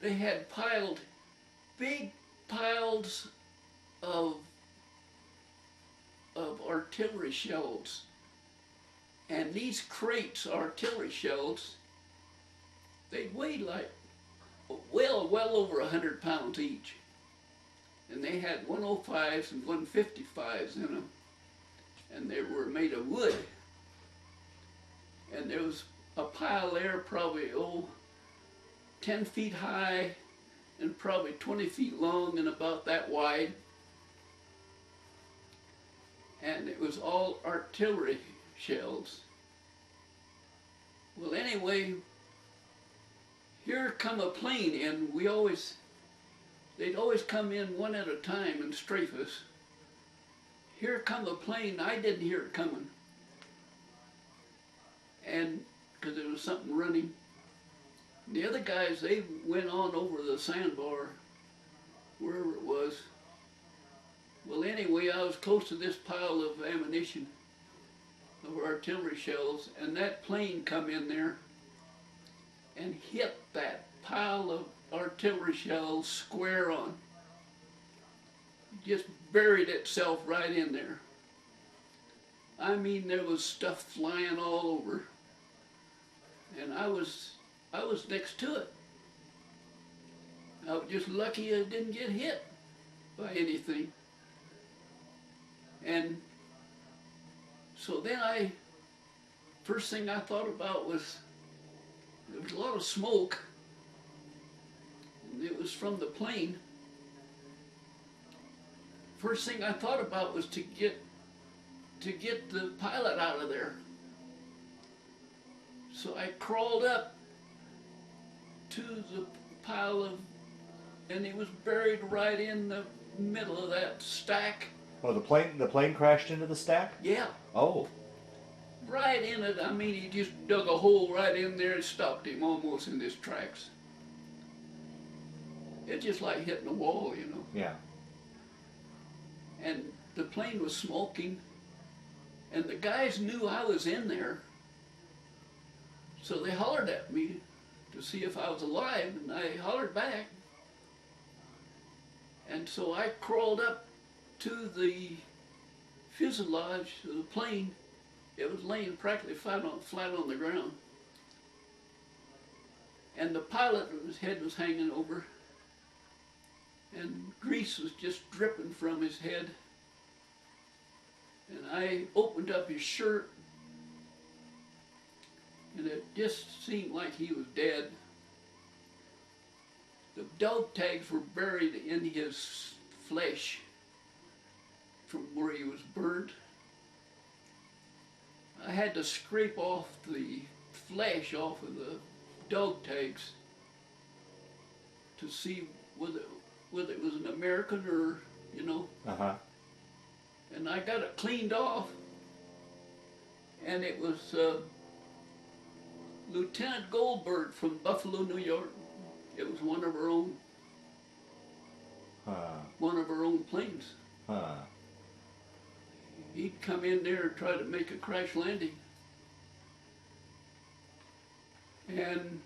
they had piled big piles of artillery shells, and these crates, artillery shells, they weighed like well over 100 pounds each, and they had 105s and 155s in them, and they were made of wood, and there was a pile there probably 10 feet high and probably 20 feet long and about that wide, and it was all artillery shells. Well, anyway, here come a plane in. They'd always come in one at a time and strafe us. Here come a plane. I didn't hear it coming, and because there was something running. The other guys, they went on over the sandbar, wherever it was. Well, anyway, I was close to this pile of ammunition, of artillery shells, and that plane come in there and hit that pile of artillery shells square on. It just buried itself right in there. I mean, there was stuff flying all over, and I was next to it. I was just lucky I didn't get hit by anything. And so then first thing I thought about was, there was a lot of smoke, and it was from the plane. First thing I thought about was to get the pilot out of there. So I crawled up to the pile of, and it was buried right in the middle of that stack. Oh, the plane crashed into the stack? Yeah. Oh. Right in it. I mean, he just dug a hole right in there and stopped him almost in his tracks. It's just like hitting a wall, you know. Yeah. And the plane was smoking, and the guys knew I was in there, so they hollered at me to see if I was alive, and I hollered back. And so I crawled up to the fuselage of the plane. It was laying practically flat on the ground. And the pilot, his head was hanging over, and grease was just dripping from his head. And I opened up his shirt, and it just seemed like he was dead. The dog tags were buried in his flesh from where he was burned. I had to scrape off the flesh off of the dog tags to see whether it was an American or, you know. Uh-huh. And I got it cleaned off, and it was Lieutenant Goldberg from Buffalo, New York. It was one of our own. One of our own planes. He'd come in there and try to make a crash landing. And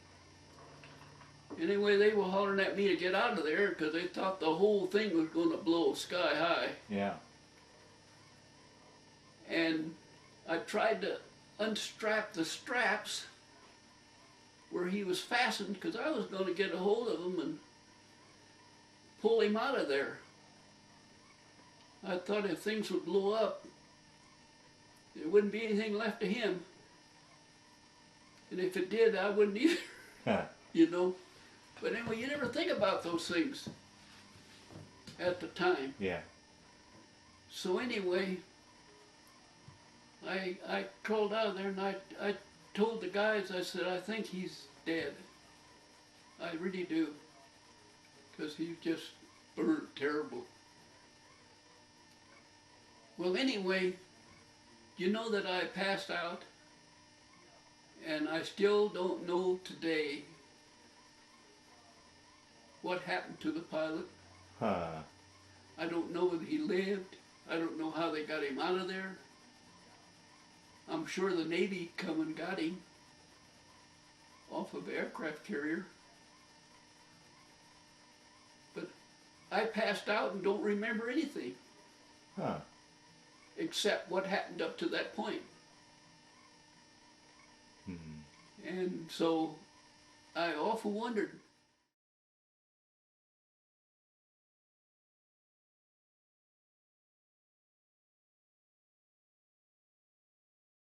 anyway, they were hollering at me to get out of there because they thought the whole thing was going to blow sky high. Yeah. And I tried to unstrap the straps where he was fastened because I was going to get a hold of him and pull him out of there. I thought if things would blow up, there wouldn't be anything left of him. And if it did, I wouldn't either, you know. But anyway, you never think about those things at the time. Yeah. So anyway, I crawled out of there and I told the guys, I said, I think he's dead. I really do. Because he just burned terrible. Well, anyway, you know that I passed out, and I still don't know today what happened to the pilot. I don't know whether he lived. I don't know how they got him out of there. I'm sure the Navy come and got him off of the aircraft carrier. I passed out and don't remember anything Huh. except what happened up to that point. Hmm. And so I often wondered,